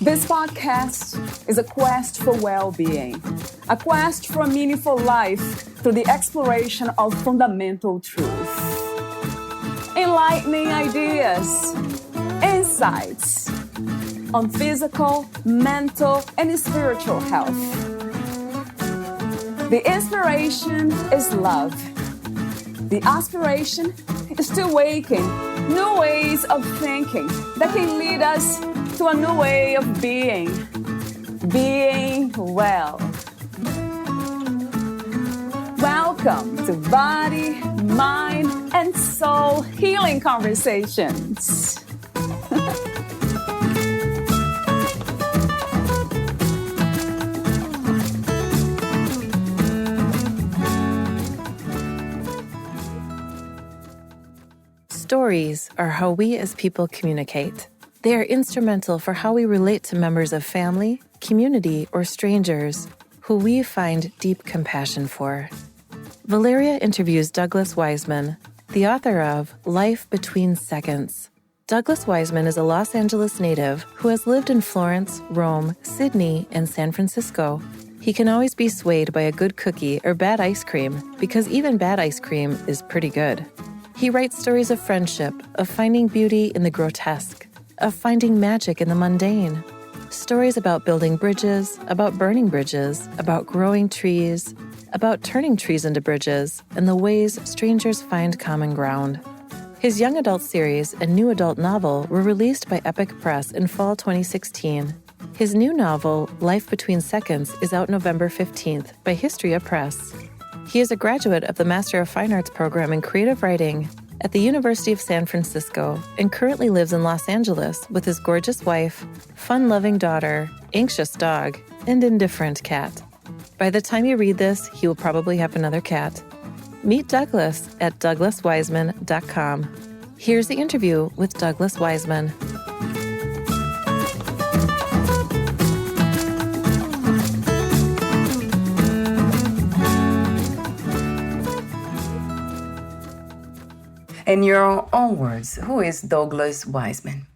This podcast is a quest for well-being, a quest for a meaningful life through the exploration of fundamental truth. Enlightening ideas, insights on physical, mental, and spiritual health. The inspiration is love. The aspiration is to awaken new ways of thinking that can lead us to a new way of being well. Welcome to Body, Mind, and Soul Healing Conversations. Stories are how we as people communicate. They are instrumental for how we relate to members of family, community, or strangers who we find deep compassion for. Valeria interviews Douglas Weissman, the author of Life Between Seconds. Douglas Weissman is a Los Angeles native who has lived in Florence, Rome, Sydney, and San Francisco. He can always be swayed by a good cookie or bad ice cream, because even bad ice cream is pretty good. He writes stories of friendship, of finding beauty in the grotesque, of finding magic in the mundane. Stories about building bridges, about burning bridges, about growing trees, about turning trees into bridges, and the ways strangers find common ground. His young adult series and new adult novel were released by Histria Press in fall 2016. His new novel, Life Between Seconds, is out November 15th by Histria Press. He is a graduate of the Master of Fine Arts program in creative writing at the University of San Francisco and currently lives in Los Angeles with his gorgeous wife, fun-loving daughter, anxious dog, and indifferent cat. By the time you read this, he will probably have another cat. Meet Douglas at douglasweissman.com. Here's the interview with Douglas Weissman. In your own words, who is Douglas Weissman?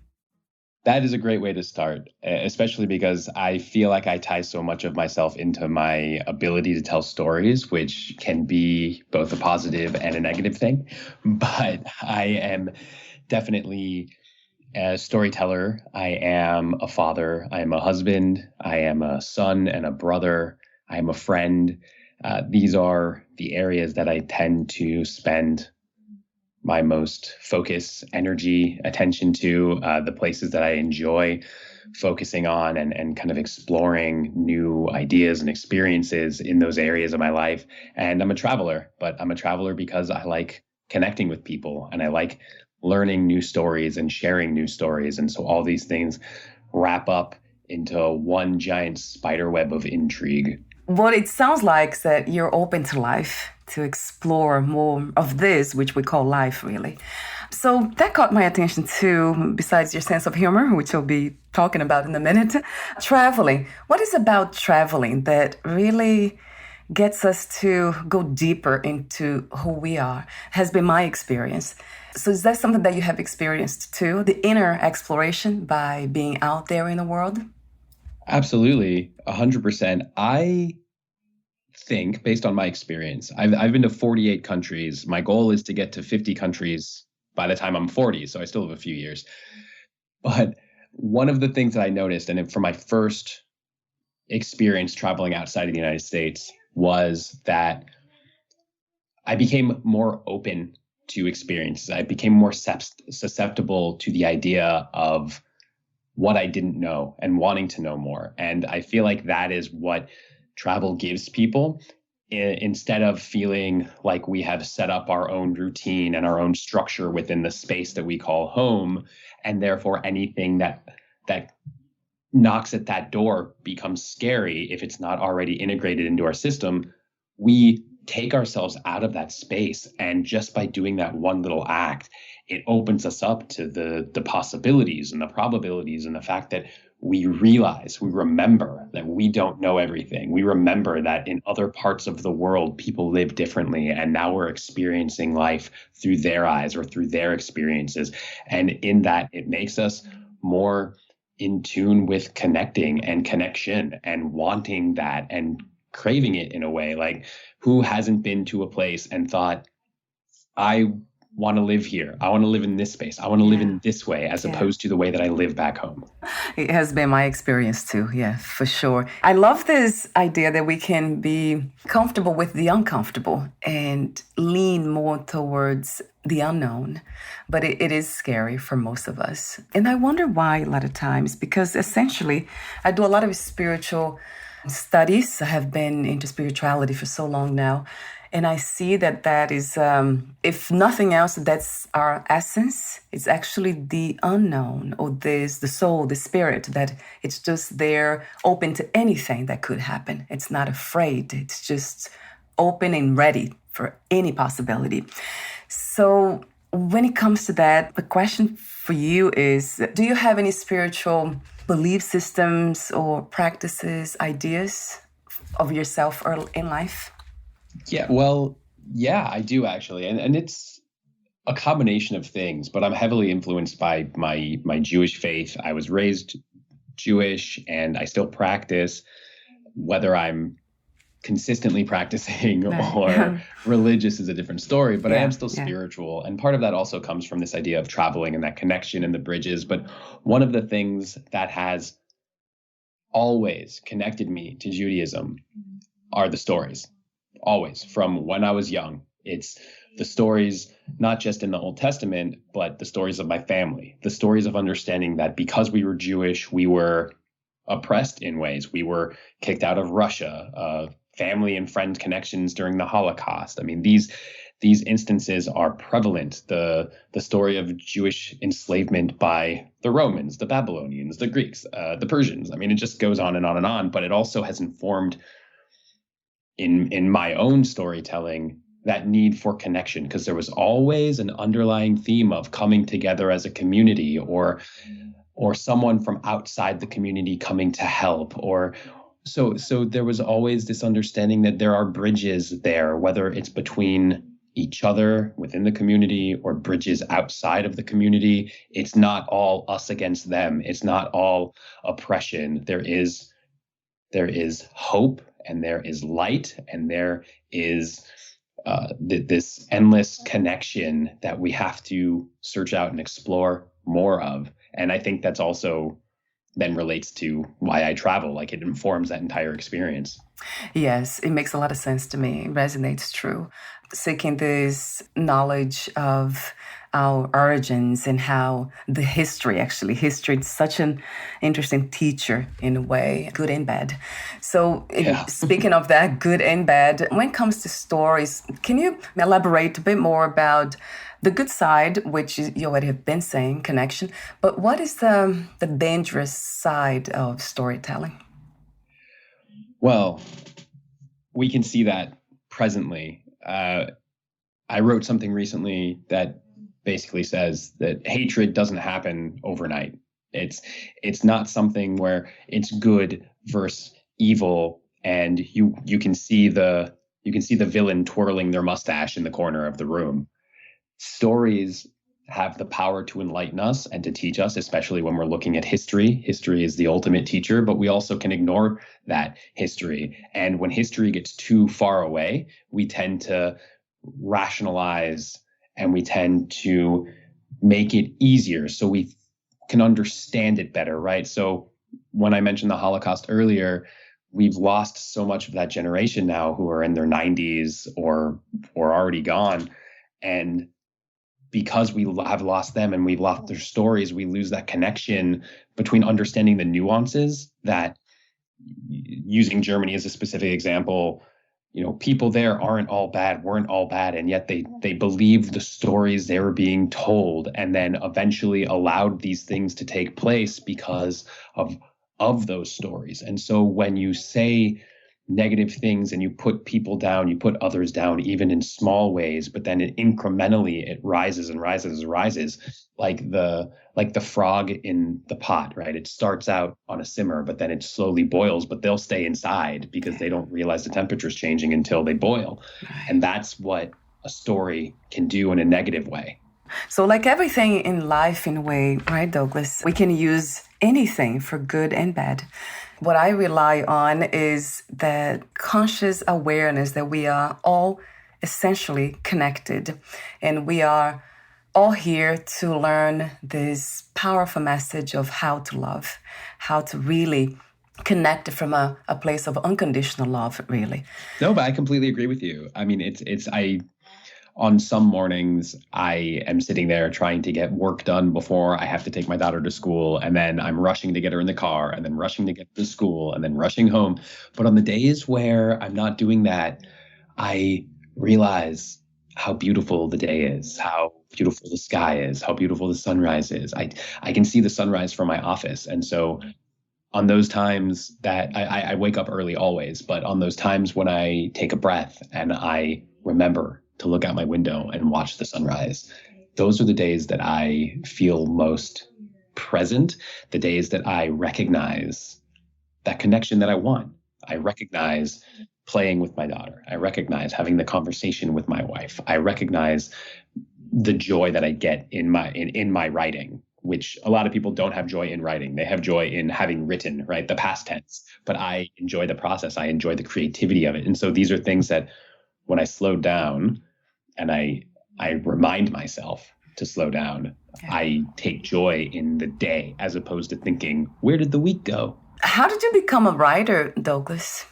That is a great way to start, especially because I feel like I tie so much of myself into my ability to tell stories, which can be both a positive and a negative thing. But I am definitely a storyteller. I am a father. I am a husband. I am a son and a brother. I am a friend. These are the areas that I tend to spend my most focus, energy, attention to, the places that I enjoy focusing on and kind of exploring new ideas and experiences in those areas of my life. And I'm a traveler, but I'm a traveler because I like connecting with people and I like learning new stories and sharing new stories. And so all these things wrap up into one giant spider web of intrigue. What it sounds like is that you're open to life, to explore more of this, which we call life, really. So that caught my attention too, besides your sense of humor, which we'll be talking about in a minute. Traveling. What is about traveling that really gets us to go deeper into who we are? Has been my experience. So is that something that you have experienced too, the inner exploration by being out there in the world? Absolutely, 100%. I think, based on my experience, I've been to 48 countries. My goal is to get to 50 countries by the time I'm 40, so I still have a few years. But one of the things that I noticed, and for my first experience traveling outside of the United States, was that I became more open to experiences. I became more susceptible to the idea of what I didn't know and wanting to know more. And I feel like that is what travel gives people. Instead of feeling like we have set up our own routine and our own structure within the space that we call home, and therefore anything that knocks at that door becomes scary if it's not already integrated into our system, we take ourselves out of that space. And just by doing that one little act, it opens us up to the possibilities and the probabilities and the fact that we remember that we don't know everything. We remember that in other parts of the world, people live differently. And now we're experiencing life through their eyes or through their experiences. And in that, it makes us more in tune with connecting and connection and wanting that and craving it in a way. Like, who hasn't been to a place and thought, I want to live here. I want to live in this space. I want to live in this way, as opposed to the way that I live back home. It has been my experience too. Yeah, for sure. I love this idea that we can be comfortable with the uncomfortable and lean more towards the unknown. But it is scary for most of us. And I wonder why a lot of times, because essentially I do a lot of spiritual studies. I have been into spirituality for so long now. And I see that is, if nothing else, that's our essence. It's actually the unknown, or there's the soul, the spirit, that it's just there, open to anything that could happen. It's not afraid. It's just open and ready for any possibility. So when it comes to that, the question for you is, do you have any spiritual belief systems or practices, ideas of yourself or in life? Yeah, I do actually. And it's a combination of things, but I'm heavily influenced by my Jewish faith. I was raised Jewish and I still practice, whether I'm consistently practicing or religious is a different story, but I am still spiritual. And part of that also comes from this idea of traveling and that connection and the bridges. But one of the things that has always connected me to Judaism are the stories. Always, from when I was young. It's the stories, not just in the Old Testament, but the stories of my family, the stories of understanding that because we were Jewish, we were oppressed in ways. We were kicked out of Russia, family and friend connections during the Holocaust. I mean, these instances are prevalent. The story of Jewish enslavement by the Romans, the Babylonians, the Greeks, the Persians. I mean, it just goes on and on and on, but it also has informed in my own storytelling that need for connection, because there was always an underlying theme of coming together as a community, or someone from outside the community coming to help, or so there was always this understanding that there are bridges there, whether it's between each other within the community or bridges outside of the community. It's not all us against them. It's not all oppression. There is hope, and there is light, and there is this endless connection that we have to search out and explore more of. And I think that's also then relates to why I travel. Like, it informs that entire experience. Yes, it makes a lot of sense to me. It resonates true. Seeking this knowledge of our origins and how the history is such an interesting teacher in a way, good and bad. So speaking of that, good and bad, when it comes to stories, can you elaborate a bit more about the good side, which you already have been saying, connection, but what is the dangerous side of storytelling? Well, we can see that presently. I wrote something recently that basically says that hatred doesn't happen overnight. It's not something where it's good versus evil, and you can see the villain twirling their mustache in the corner of the room. Stories have the power to enlighten us and to teach us, especially when we're looking at history. History is the ultimate teacher, but we also can ignore that history. And when history gets too far away, we tend to rationalize and we tend to make it easier so we can understand it better, right? So when I mentioned the Holocaust earlier, we've lost so much of that generation now who are in their 90s or already gone. And because we have lost them and we've lost their stories, we lose that connection between understanding the nuances that, using Germany as a specific example, people there weren't all bad, and yet they believed the stories they were being told, and then eventually allowed these things to take place because of those stories. And so when you say negative things and you put people down, you put others down, even in small ways, but then incrementally it rises and rises and rises, like the frog in the pot, right? It starts out on a simmer, but then it slowly boils, but they'll stay inside because they don't realize the temperature is changing until they boil. And that's what a story can do in a negative way. So like everything in life, in a way, right, Douglas, we can use anything for good and bad. What I rely on is that conscious awareness that we are all essentially connected, and we are all here to learn this powerful message of how to love, how to really connect from a place of unconditional love, really. No, but I completely agree with you. I mean, on some mornings, I am sitting there trying to get work done before I have to take my daughter to school. And then I'm rushing to get her in the car and then rushing to get to school and then rushing home. But on the days where I'm not doing that, I realize how beautiful the day is, how beautiful the sky is, how beautiful the sunrise is. I can see the sunrise from my office. And so on those times that I wake up early always, but on those times when I take a breath and I remember to look out my window and watch the sunrise, those are the days that I feel most present, the days that I recognize that connection that I want. I recognize playing with my daughter. I recognize having the conversation with my wife. I recognize the joy that I get in my writing, which a lot of people don't have joy in writing. They have joy in having written, right? The past tense. But I enjoy the process. I enjoy the creativity of it. And so these are things that when I slow down and I remind myself to slow down, I take joy in the day as opposed to thinking, where did the week go? How did you become a writer, Douglas?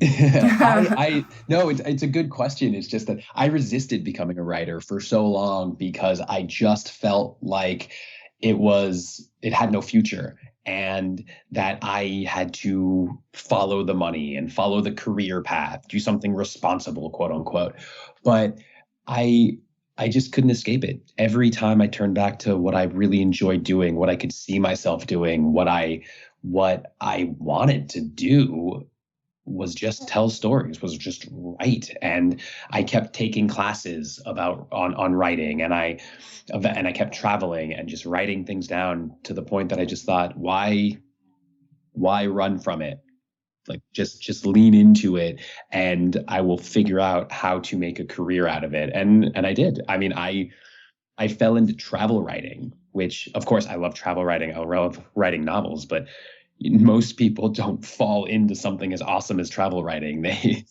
No, it's a good question. It's just that I resisted becoming a writer for so long because I just felt like it had no future and that I had to follow the money and follow the career path, do something responsible, quote unquote. But I just couldn't escape it. Every time I turned back to what I really enjoyed doing, what I could see myself doing, what I wanted to do was just tell stories, was just write. And I kept taking classes on writing, and I kept traveling and just writing things down to the point that I just thought, why run from it? Like just lean into it, and I will figure out how to make a career out of it. And I did. I mean, I fell into travel writing, which of course I love travel writing. I love writing novels, but most people don't fall into something as awesome as travel writing. They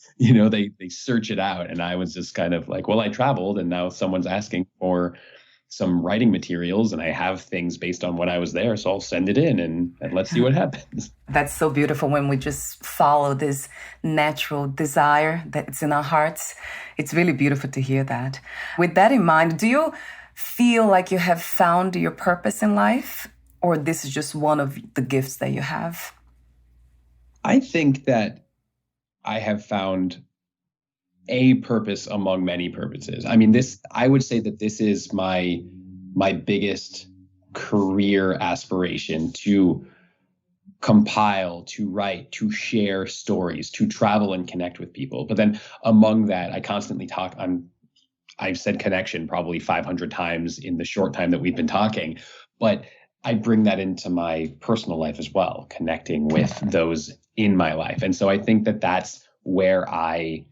search it out. And I was just kind of like, well, I traveled and now someone's asking for some writing materials and I have things based on when I was there. So I'll send it in and let's see what happens. That's so beautiful when we just follow this natural desire that's in our hearts. It's really beautiful to hear that. With that in mind, do you feel like you have found your purpose in life? Or this is just one of the gifts that you have? I think that I have found a purpose among many purposes. I mean, I would say that this is my biggest career aspiration, to compile, to write, to share stories, to travel and connect with people. But then among that, I constantly I've said connection probably 500 times in the short time that we've been talking, but I bring that into my personal life as well, connecting with those in my life. And so I think that that's where I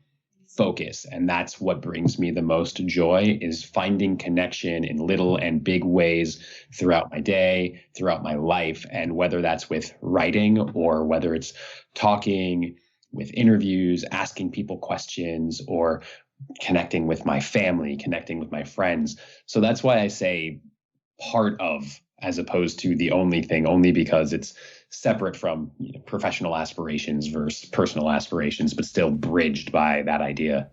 focus. And that's what brings me the most joy, is finding connection in little and big ways throughout my day, throughout my life. And whether that's with writing or whether it's talking with interviews, asking people questions, or connecting with my family, connecting with my friends. So that's why I say part of, as opposed to the only thing, only because it's separate from professional aspirations versus personal aspirations, but still bridged by that idea.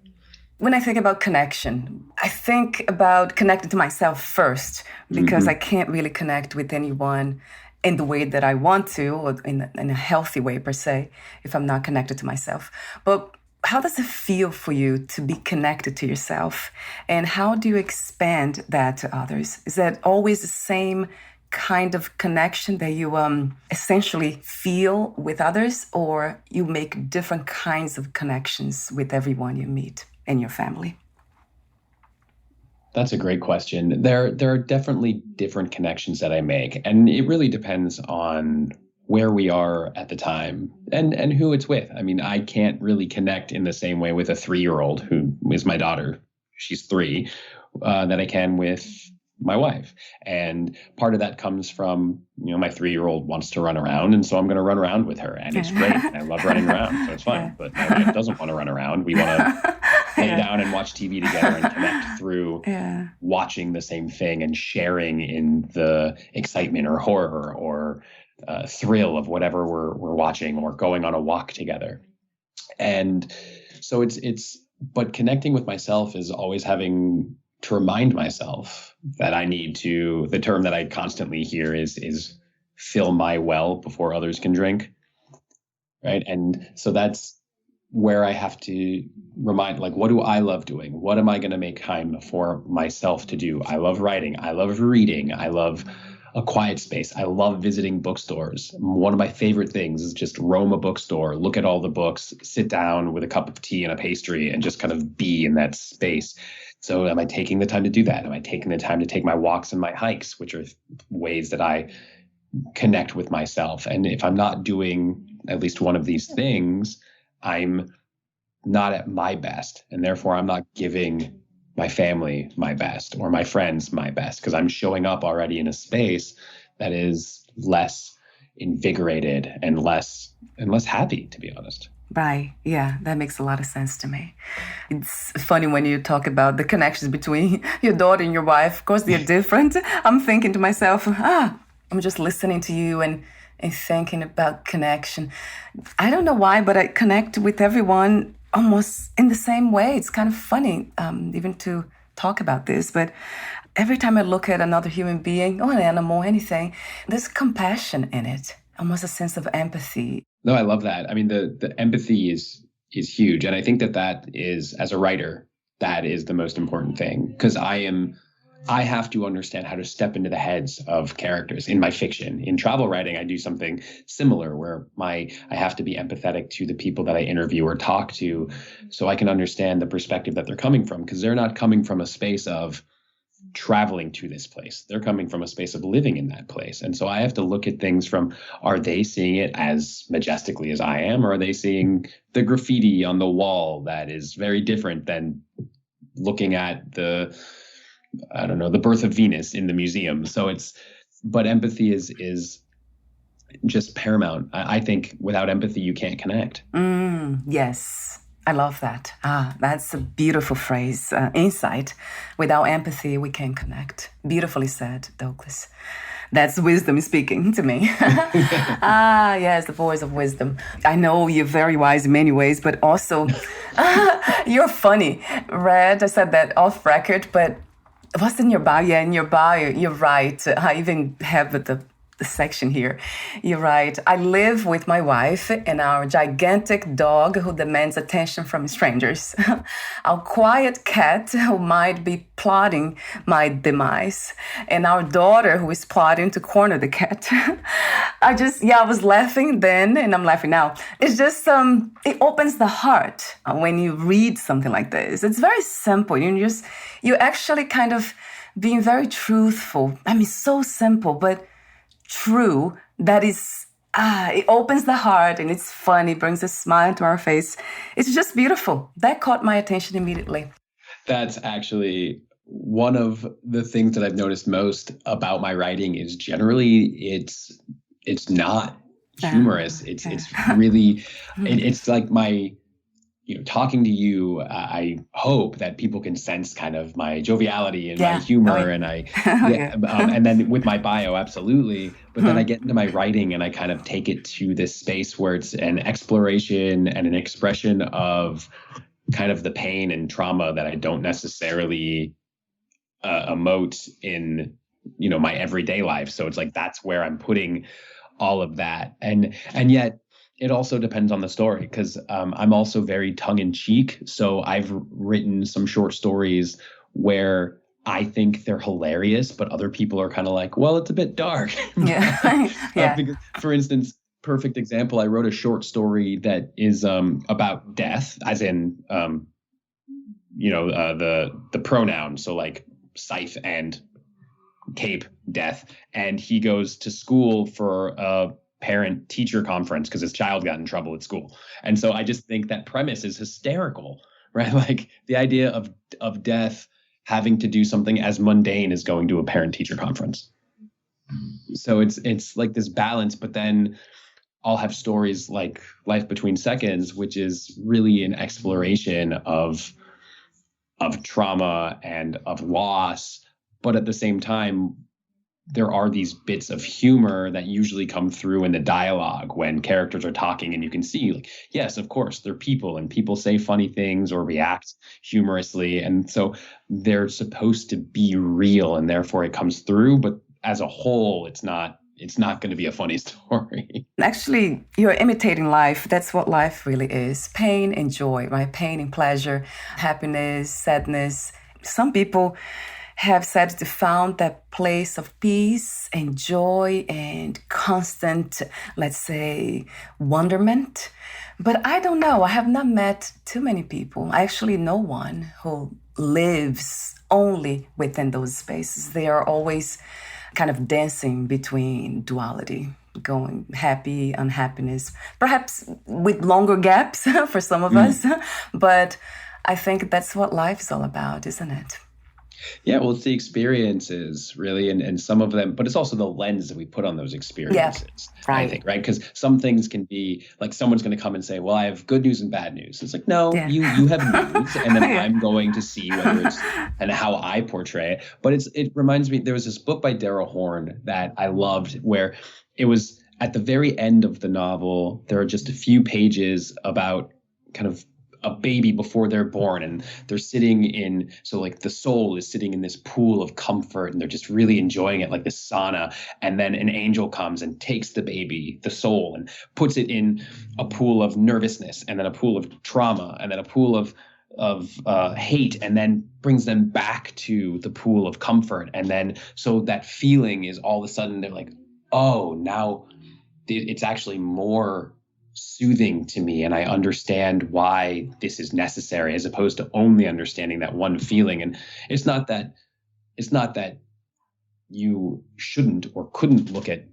When I think about connection, I think about connecting to myself first, because I can't really connect with anyone in the way that I want to, or in a healthy way per se, if I'm not connected to myself. But how does it feel for you to be connected to yourself? And how do you expand that to others? Is that always the same kind of connection that you essentially feel with others, or you make different kinds of connections with everyone you meet in your family? That's a great question. There are definitely different connections that I make, and it really depends on where we are at the time and who it's with. I mean, I can't really connect in the same way with a 3-year-old who is my daughter. She's 3, that I can with my wife. And part of that comes from, my 3-year-old wants to run around. And so I'm going to run around with her. And it's great. I love running around. So it's fine. Yeah. But my wife doesn't want to run around. We want to lay down and watch TV together and connect through watching the same thing and sharing in the excitement or horror or thrill of whatever we're watching, or going on a walk together. And so but connecting with myself is always having to remind myself that I need to, the term that I constantly hear is fill my well before others can drink. Right. And so that's where I have to remind, like, what do I love doing? What am I going to make time for myself to do? I love writing. I love reading. I love a quiet space. I love visiting bookstores. One of my favorite things is just roam a bookstore, look at all the books, sit down with a cup of tea and a pastry, and just kind of be in that space. So am I taking the time to do that? Am I taking the time to take my walks and my hikes, which are ways that I connect with myself? And if I'm not doing at least one of these things, I'm not at my best. And therefore, I'm not giving my family my best or my friends my best, because I'm showing up already in a space that is less invigorated and less happy, to be honest. Right. Yeah, that makes a lot of sense to me. It's funny when you talk about the connections between your daughter and your wife. Of course, they're different. I'm thinking to myself, I'm just listening to you and thinking about connection. I don't know why, but I connect with everyone almost in the same way. It's kind of funny even to talk about this, but every time I look at another human being or an animal, anything, there's compassion in it, almost a sense of empathy. No, I love that. I mean, the empathy is huge. And I think that is, as a writer, that is the most important thing, because I have to understand how to step into the heads of characters in my fiction. In travel writing, I do something similar where I have to be empathetic to the people that I interview or talk to, so I can understand the perspective that they're coming from, because they're not coming from a space of traveling to this place. They're coming from a space of living in that place. And so I have to look at things from, are they seeing it as majestically as I am? Or are they seeing the graffiti on the wall that is very different than looking at the birth of Venus in the museum? So but empathy is just paramount. I think without empathy, you can't connect. Yes. I love that. That's a beautiful phrase, insight. Without empathy, we can't connect. Beautifully said, Douglas. That's wisdom speaking to me. Yes, the voice of wisdom. I know you're very wise in many ways, but also you're funny. Red, I said that off record, but what's in your bio? Yeah, in your bio, you're right. I even have the section here. You're right. I live with my wife and our gigantic dog who demands attention from strangers. Our quiet cat who might be plotting my demise. And our daughter who is plotting to corner the cat. I was laughing then and I'm laughing now. It's just, it opens the heart when you read something like this. It's very simple. You actually kind of being very truthful. I mean, so simple, but true. That is, it opens the heart and it's fun. It brings a smile to our face. It's just beautiful. That caught my attention immediately. That's actually one of the things that I've noticed most about my writing is generally it's not humorous. It's really, it's like my, talking to you, I hope that people can sense kind of my joviality and my humor, and and then with my bio, absolutely. But then I get into my writing and I kind of take it to this space where it's an exploration and an expression of kind of the pain and trauma that I don't necessarily emote in, my everyday life. So it's like that's where I'm putting all of that, and yet. It also depends on the story, because I'm also very tongue-in-cheek. So I've written some short stories where I think they're hilarious, but other people are kind of like, well, it's a bit dark. Because, for instance, perfect example, I wrote a short story that is about death, as in, the pronoun. So like scythe and cape, death. And he goes to school for a parent-teacher conference because his child got in trouble at school. And so I just think that premise is hysterical, right? Like the idea of death having to do something as mundane as going to a parent-teacher conference. So it's like this balance, but then I'll have stories like Life Between Seconds, which is really an exploration of trauma and of loss. But at the same time, there are these bits of humor that usually come through in the dialogue when characters are talking, and you can see, like, yes, of course, they're people and people say funny things or react humorously. And so they're supposed to be real, and therefore it comes through. But as a whole, it's not going to be a funny story. Actually, you're imitating life. That's what life really is. Pain and joy, right? Pain and pleasure, happiness, sadness. Some people have said they found that place of peace and joy and constant, let's say, wonderment. But I don't know. I have not met too many people. I actually know one who lives only within those spaces. They are always kind of dancing between duality, going happy, unhappiness, perhaps with longer gaps for some of us. But I think that's what life is all about, isn't it? Yeah, well, it's the experiences, really, and some of them, but it's also the lens that we put on those experiences, right. I think, right? Because some things can be, like, someone's going to come and say, well, I have good news and bad news. It's like, no, you have news, and then I'm going to see whether it's, and how I portray it. But it reminds me, there was this book by Daryl Horn that I loved, where it was at the very end of the novel, there are just a few pages about kind of a baby before they're born, and they're sitting in, so like the soul is sitting in this pool of comfort, and they're just really enjoying it, like this sauna. And then an angel comes and takes the baby, the soul, and puts it in a pool of nervousness, and then a pool of trauma, and then a pool of hate, and then brings them back to the pool of comfort. And then so that feeling is all of a sudden they're like, oh, now it's actually more soothing to me, and I understand why this is necessary, as opposed to only understanding that one feeling. And it's not that you shouldn't or couldn't look at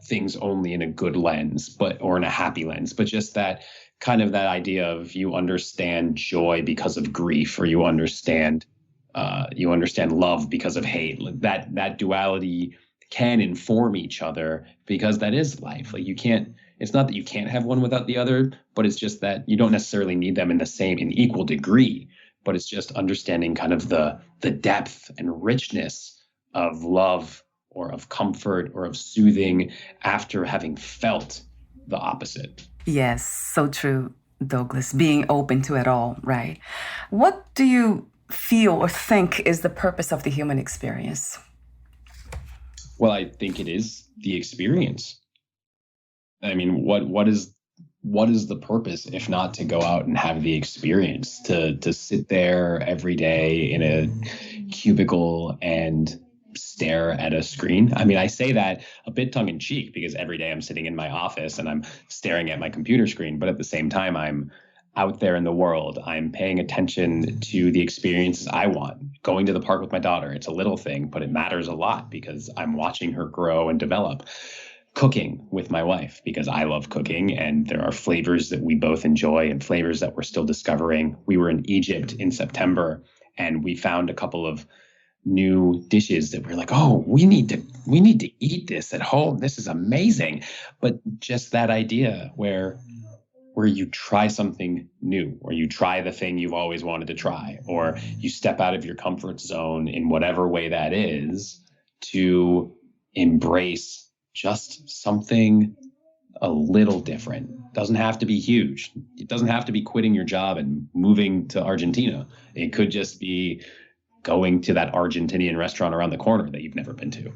things only in a good lens, or in a happy lens, but just that kind of that idea of you understand joy because of grief, or you understand love because of hate. That duality can inform each other, because that is life. Like, it's not that you can't have one without the other, but it's just that you don't necessarily need them in equal degree. But it's just understanding kind of the depth and richness of love, or of comfort, or of soothing, after having felt the opposite. Yes, so true, Douglas. Being open to it all, right? What do you feel or think is the purpose of the human experience? Well, I think it is the experience. I mean, what is the purpose if not to go out and have the experience, to sit there every day in a cubicle and stare at a screen? I mean, I say that a bit tongue in cheek, because every day I'm sitting in my office and I'm staring at my computer screen, but at the same time, I'm out there in the world. I'm paying attention to the experiences I want. Going to the park with my daughter, it's a little thing, but it matters a lot, because I'm watching her grow and develop. Cooking with my wife, because I love cooking, and there are flavors that we both enjoy and flavors that we're still discovering. We were in Egypt in September, and we found a couple of new dishes that we're like, oh, we need to eat this at home. This is amazing. But just that idea where you try something new, or you try the thing you've always wanted to try, or you step out of your comfort zone in whatever way that is, to embrace just something a little different. Doesn't have to be huge. It doesn't have to be quitting your job and moving to Argentina. It could just be going to that Argentinian restaurant around the corner that you've never been to.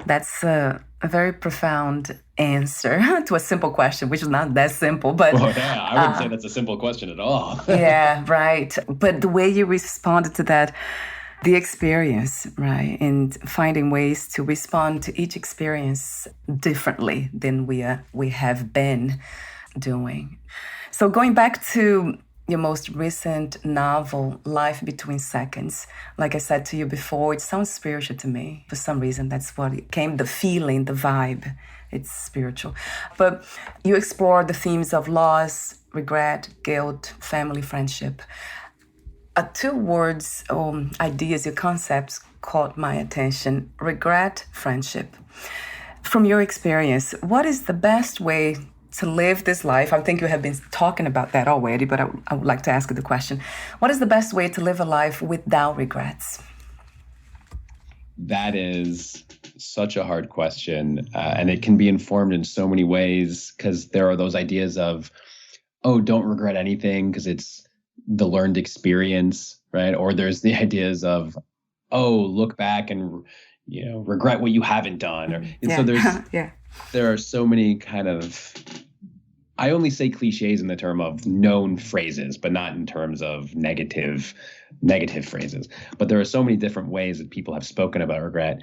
That's a very profound answer to a simple question, which is not that simple. But I wouldn't say that's a simple question at all. Yeah, right. But the way you responded to that, the experience, right? And finding ways to respond to each experience differently than we have been doing. So going back to your most recent novel, Life Between Seconds, like I said to you before, it sounds spiritual to me. For some reason, that's what it came, the feeling, the vibe. It's spiritual. But you explore the themes of loss, regret, guilt, family, friendship. Two words, ideas, your concepts caught my attention: regret, friendship. From your experience, what is the best way to live this life? I think you have been talking about that already, but I would like to ask you the question. What is the best way to live a life without regrets? That is such a hard question. And it can be informed in so many ways, because there are those ideas of, oh, don't regret anything because it's the learned experience, right? Or there's the ideas of, oh, look back and, regret what you haven't done. So there are so many kind of, I only say cliches in the term of known phrases, but not in terms of negative phrases. But there are so many different ways that people have spoken about regret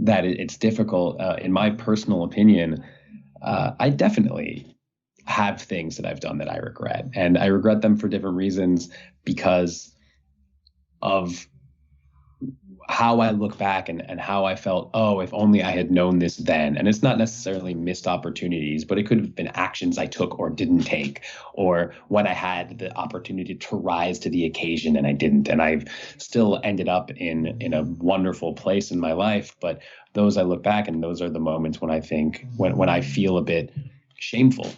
that it's difficult. In my personal opinion, I definitely have things that I've done that I regret. And I regret them for different reasons because of how I look back and how I felt, oh, if only I had known this then. And it's not necessarily missed opportunities, but it could have been actions I took or didn't take, or when I had the opportunity to rise to the occasion and I didn't. And I've still ended up in a wonderful place in my life. But those I look back, and those are the moments when I think, when I feel a bit shameful.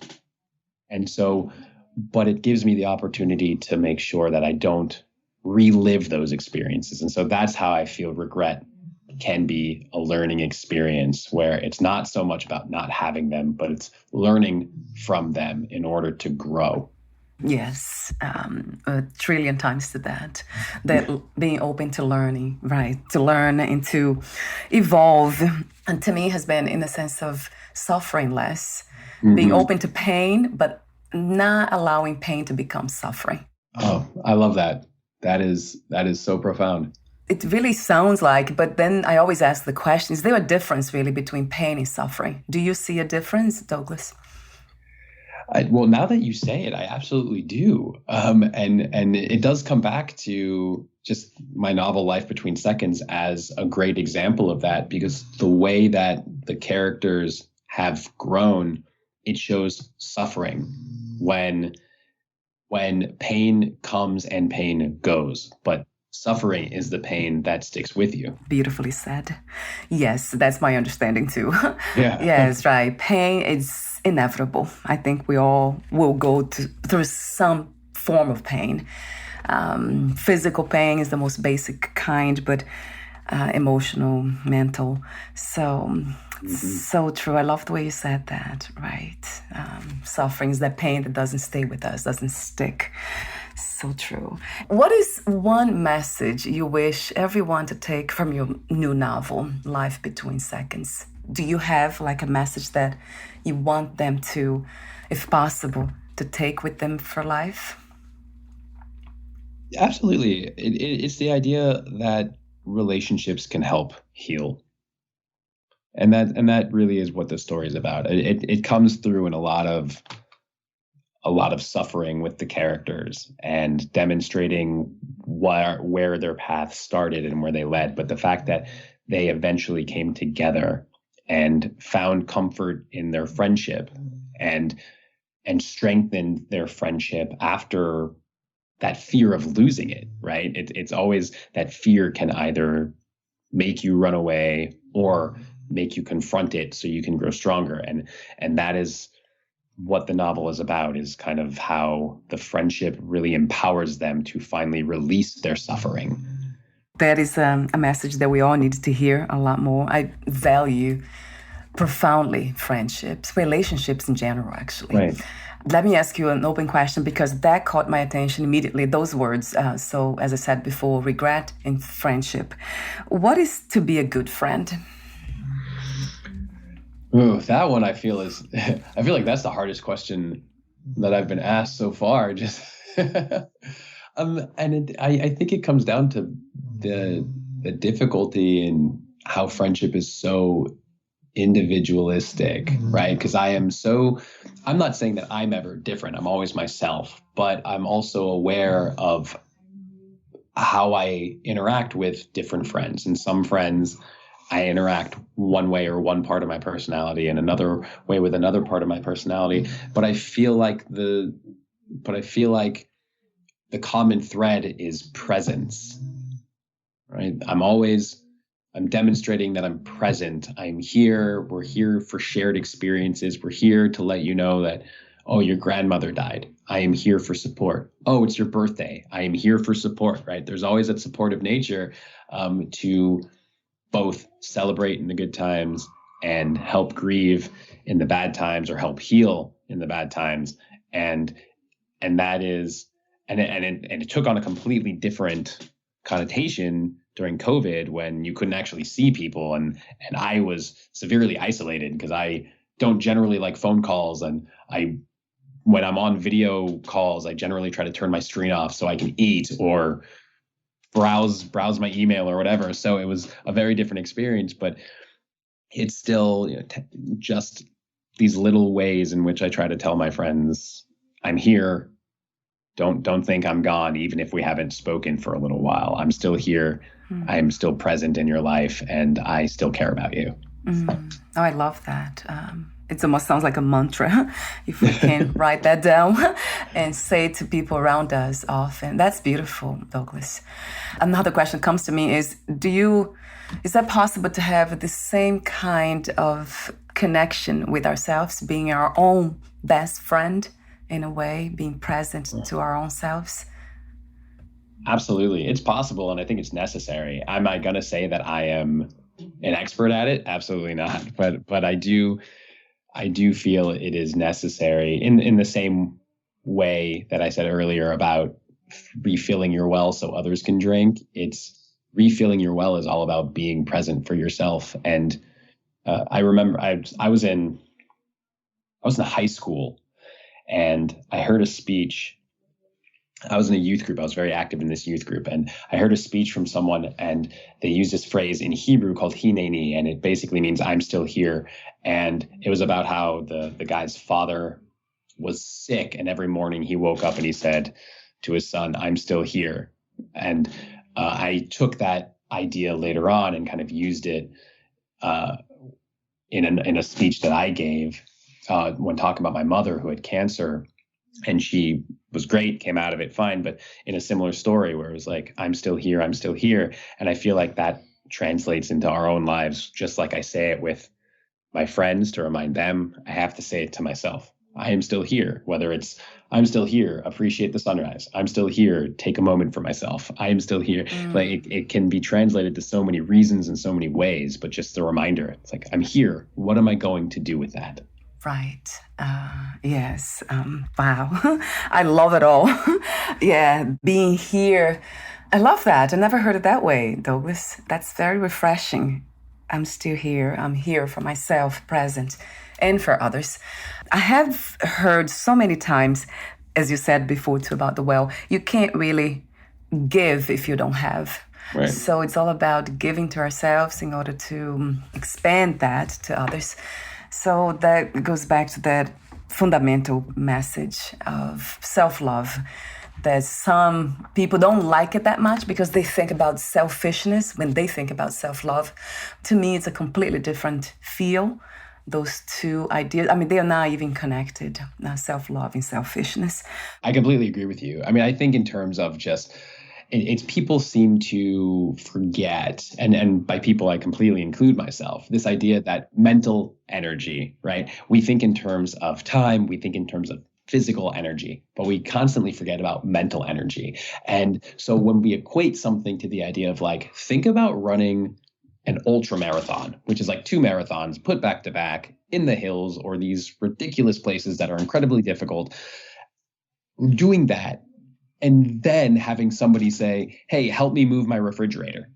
And so, but it gives me the opportunity to make sure that I don't relive those experiences. And so that's how I feel regret can be a learning experience, where it's not so much about not having them, but it's learning from them in order to grow. Yes, a trillion times to that being open to learning, right? To learn and to evolve. And to me has been in the sense of suffering less, being open to pain, but not allowing pain to become suffering. Oh, I love that. That is so profound. It really sounds like, but then I always ask the question, is there a difference really between pain and suffering? Do you see a difference, Douglas? Well, now that you say it, I absolutely do. And it does come back to just my novel Life Between Seconds as a great example of that, because the way that the characters have grown, it shows suffering when pain comes and pain goes. But suffering is the pain that sticks with you. Beautifully said. Yes, that's my understanding too. Yeah. Yes, right. Pain is inevitable. I think we all will go through some form of pain. Physical pain is the most basic kind, but emotional, mental. So true. I love the way you said that, right? Suffering is that pain that doesn't stay with us, doesn't stick. So true. What is one message you wish everyone to take from your new novel, Life Between Seconds? Do you have like a message that you want them to, if possible, to take with them for life? Absolutely. It's the idea that relationships can help heal. And that really is what the story is about. It comes through in a lot of suffering with the characters and demonstrating where their path started and where they led. But the fact that they eventually came together and found comfort in their friendship and strengthened their friendship after that fear of losing it, right? It's always that fear can either make you run away or make you confront it so you can grow stronger. And that is what the novel is about, is kind of how the friendship really empowers them to finally release their suffering. That is a message that we all need to hear a lot more. I value profoundly friendships, relationships in general, actually. Right. Let me ask you an open question, because that caught my attention immediately, those words. So, as I said before, regret and friendship. What is to be a good friend? Ooh, that one I feel like that's the hardest question that I've been asked so far. Just I think it comes down to the difficulty in how friendship is so individualistic, right? Because I'm not saying that I'm ever different. I'm always myself, but I'm also aware of how I interact with different friends. And some friends I interact one way or one part of my personality, and another way with another part of my personality. But I feel like the the common thread is presence, right? I'm demonstrating that I'm present. I'm here. We're here for shared experiences. We're here to let you know that, oh, your grandmother died. I am here for support. Oh, it's your birthday. I am here for support, right? There's always that supportive nature to both celebrate in the good times and help grieve in the bad times, or help heal in the bad times. And that is, and it took on a completely different connotation during COVID, when you couldn't actually see people, and I was severely isolated because I don't generally like phone calls, and when I'm on video calls, I generally try to turn my screen off so I can eat or browse my email or whatever. So it was a very different experience, but it's still, just these little ways in which I try to tell my friends, I'm here. Don't think I'm gone, even if we haven't spoken for a little while. I'm still here. Mm. I'm still present in your life, and I still care about you. Mm. Oh, I love that. It almost sounds like a mantra, if we can write that down and say it to people around us often. That's beautiful, Douglas. Another question comes to me is that possible to have the same kind of connection with ourselves, being our own best friend, in a way, being present to our own selves? Absolutely. It's possible, and I think it's necessary. Am I going to say that I am an expert at it? Absolutely not. But I do feel it is necessary in the same way that I said earlier about refilling your well so others can drink. It's refilling your well is all about being present for yourself. And I remember I was in high school, and I heard a speech. I was in a youth group. I was very active in this youth group, and I heard a speech from someone, and they used this phrase in Hebrew called hineni, and it basically means I'm still here. And it was about how the guy's father was sick, and every morning he woke up and he said to his son, I'm still here. And I took that idea later on and kind of used it in a speech that I gave when talking about my mother who had cancer. And she was great, came out of it fine, but in a similar story where it was like, I'm still here, I'm still here. And I feel like that translates into our own lives. Just like I say it with my friends to remind them, I have to say it to myself. I am still here, whether it's, I'm still here, appreciate the sunrise. I'm still here, take a moment for myself. I am still here. Like it can be translated to so many reasons and so many ways, but just a reminder, it's like, I'm here. What am I going to do with that? Right. Yes. Wow. I love it all. Yeah. Being here. I love that. I never heard it that way, Douglas. That's very refreshing. I'm still here. I'm here for myself, present, and for others. I have heard so many times, as you said before too, about the well, you can't really give if you don't have. Right. So it's all about giving to ourselves in order to expand that to others. So that goes back to that fundamental message of self-love that some people don't like it that much because they think about selfishness when they think about self-love. To me, it's a completely different feel. Those two ideas, I mean, they are not even connected, self-love and selfishness. I completely agree with you. I mean, I think in terms of just, it's people seem to forget, and by people I completely include myself, this idea that mental energy, right? We think in terms of time, we think in terms of physical energy, but we constantly forget about mental energy. And so when we equate something to the idea of like, think about running an ultra marathon, which is like 2 marathons put back to back in the hills or these ridiculous places that are incredibly difficult, doing that, and then having somebody say, hey, help me move my refrigerator,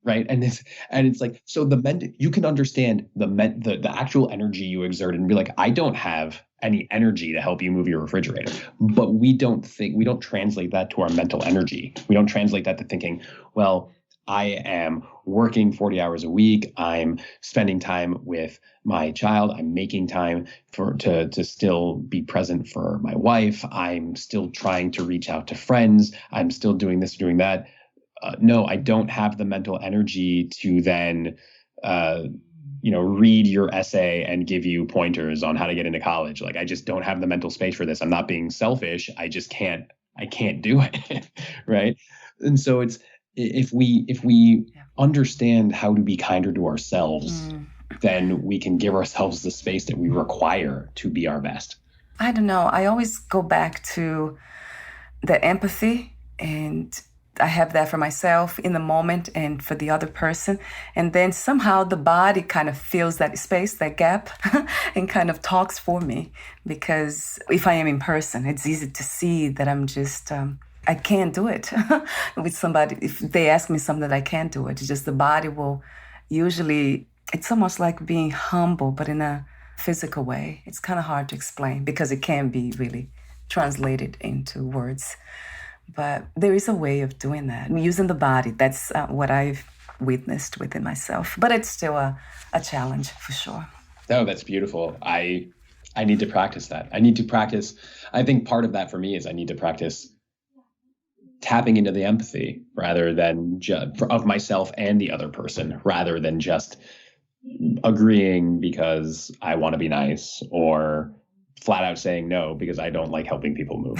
right? And it's like, so you can understand the actual energy you exerted and be like, I don't have any energy to help you move your refrigerator. But we don't translate that to our mental energy. We don't translate that to thinking, well, I am working 40 hours a week. I'm spending time with my child. I'm making time to still be present for my wife. I'm still trying to reach out to friends. I'm still doing this, doing that. No, I don't have the mental energy to then, read your essay and give you pointers on how to get into college. Like, I just don't have the mental space for this. I'm not being selfish. I I can't do it. Right. And so it's, if we understand how to be kinder to ourselves, then we can give ourselves the space that we require to be our best. I don't know. I always go back to the empathy, and I have that for myself in the moment and for the other person. And then somehow the body kind of fills that space, that gap, and kind of talks for me. Because if I am in person, it's easy to see that I'm just, I can't do it with somebody. If they ask me something that I can't do it, it's just the body will usually, it's almost like being humble, but in a physical way. It's kind of hard to explain because it can't be really translated into words. But there is a way of doing that, using the body. That's what I've witnessed within myself. But it's still a challenge for sure. No, that's beautiful. I need to practice that. I think part of that for me is I need to practice tapping into the empathy rather than of myself and the other person, rather than just agreeing because I want to be nice, or flat out saying no because I don't like helping people move.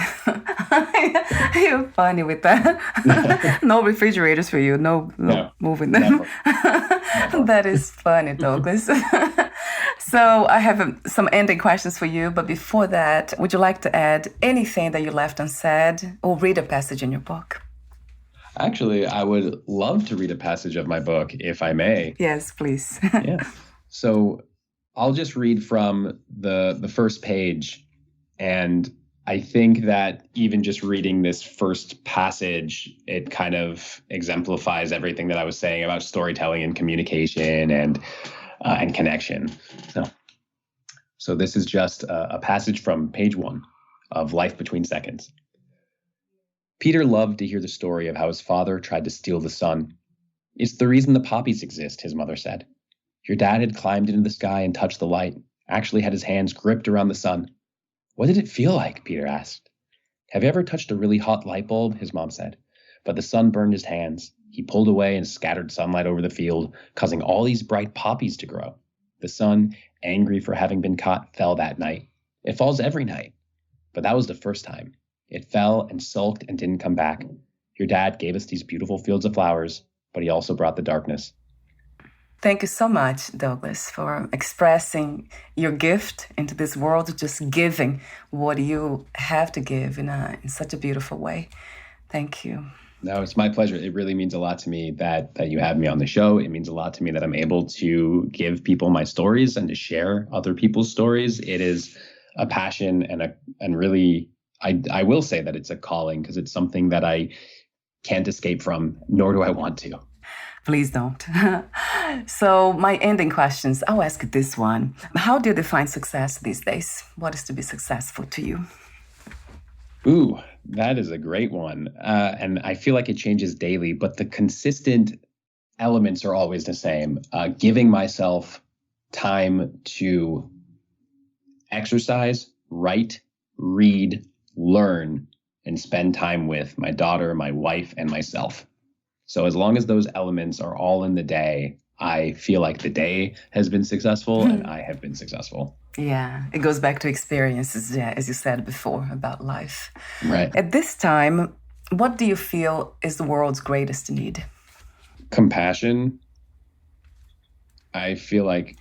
You're funny with that. No refrigerators for you. No moving them. Never. That is funny, Douglas. So I have some ending questions for you. But before that, would you like to add anything that you left unsaid or read a passage in your book? Actually, I would love to read a passage of my book, if I may. Yes, please. Yeah. So I'll just read from the first page. And I think that even just reading this first passage, it kind of exemplifies everything that I was saying about storytelling and communication and connection. So this is just a passage from page 1 of Life Between Seconds. Peter loved to hear the story of how his father tried to steal the sun. It's the reason the poppies exist, his mother said. Your dad had climbed into the sky and touched the light, actually had his hands gripped around the sun. What did it feel like? Peter asked. Have you ever touched a really hot light bulb? His mom said. But the sun burned his hands. He pulled away and scattered sunlight over the field, causing all these bright poppies to grow. The sun, angry for having been caught, fell that night. It falls every night. But that was the first time. It fell and sulked and didn't come back. Your dad gave us these beautiful fields of flowers, but he also brought the darkness. Thank you so much, Douglas, for expressing your gift into this world, just giving what you have to give in such a beautiful way. Thank you. No, it's my pleasure. It really means a lot to me that you have me on the show. It means a lot to me that I'm able to give people my stories and to share other people's stories. It is a passion and really, I will say that it's a calling, because it's something that I can't escape from, nor do I want to. Please don't. So my ending questions, I'll ask this one. How do you define success these days? What is to be successful to you? Ooh, that is a great one. And I feel like it changes daily, but the consistent elements are always the same. Giving myself time to exercise, write, read, learn, and spend time with my daughter, my wife, and myself. So as long as those elements are all in the day, I feel like the day has been successful and I have been successful. Yeah, it goes back to experiences, as you said before, about life. Right. At this time, what do you feel is the world's greatest need? Compassion. I feel like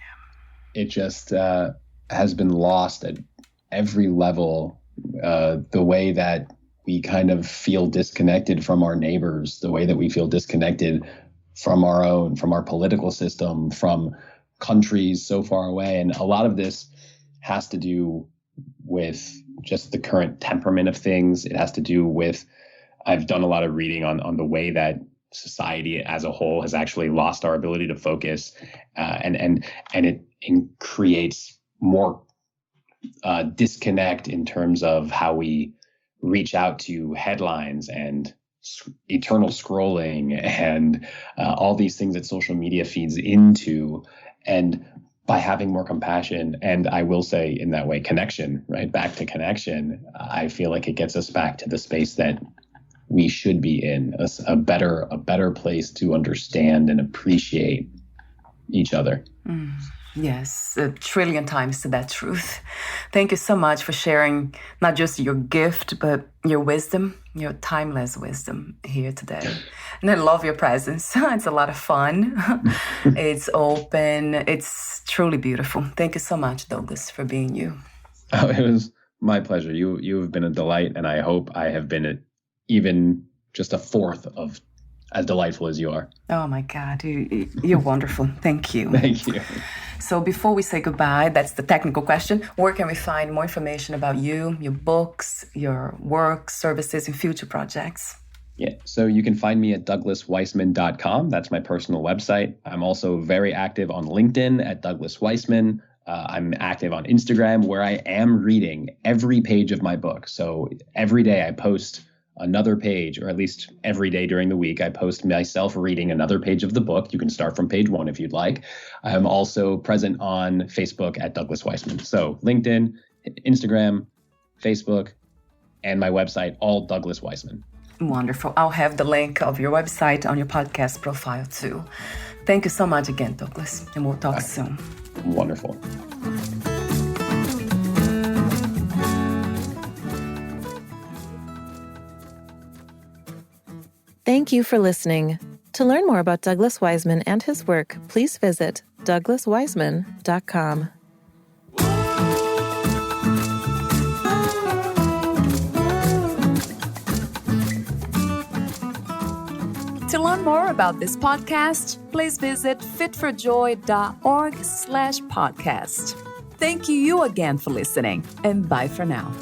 it just has been lost at every level. The way that we kind of feel disconnected from our neighbors, the way that we feel disconnected from our political system, from countries so far away. And a lot of this has to do with just the current temperament of things. It has to do with, I've done a lot of reading on the way that society as a whole has actually lost our ability to focus, and it creates more disconnect in terms of how we reach out to headlines and eternal scrolling and all these things that social media feeds into. And by having more compassion, and I will say in that way, connection, right? Back to connection, I feel like it gets us back to the space that we should be in, a better place to understand and appreciate each other. Yes, 1 trillion times to that truth. Thank you so much for sharing not just your gift, but your wisdom your timeless wisdom here today. And I love your presence. It's a lot of fun. It's open. It's truly beautiful. Thank you so much, Douglas, for being you. Oh, it was my pleasure. You have been a delight, and I hope I have been even just a fourth of as delightful as you are. Oh my God, you're wonderful. Thank you. Thank you. So before we say goodbye, that's the technical question. Where can we find more information about you, your books, your work, services, and future projects? Yeah, so you can find me at douglasweissman.com. That's my personal website. I'm also very active on LinkedIn at Douglas Weissman. I'm active on Instagram, where I am reading every page of my book. So every day I post another page, or at least every day during the week, I post myself reading another page of the book. You can start from page 1 if you'd like. I'm also present on Facebook at Douglas Weissman. So LinkedIn, Instagram, Facebook, and my website, all Douglas Weissman. Wonderful. I'll have the link of your website on your podcast profile too. Thank you so much again, Douglas, and we'll talk soon. Wonderful. Thank you for listening. To learn more about Douglas Weissman and his work, please visit douglasweissman.com. To learn more about this podcast, please visit fitforjoy.org/podcast. Thank you again for listening, and bye for now.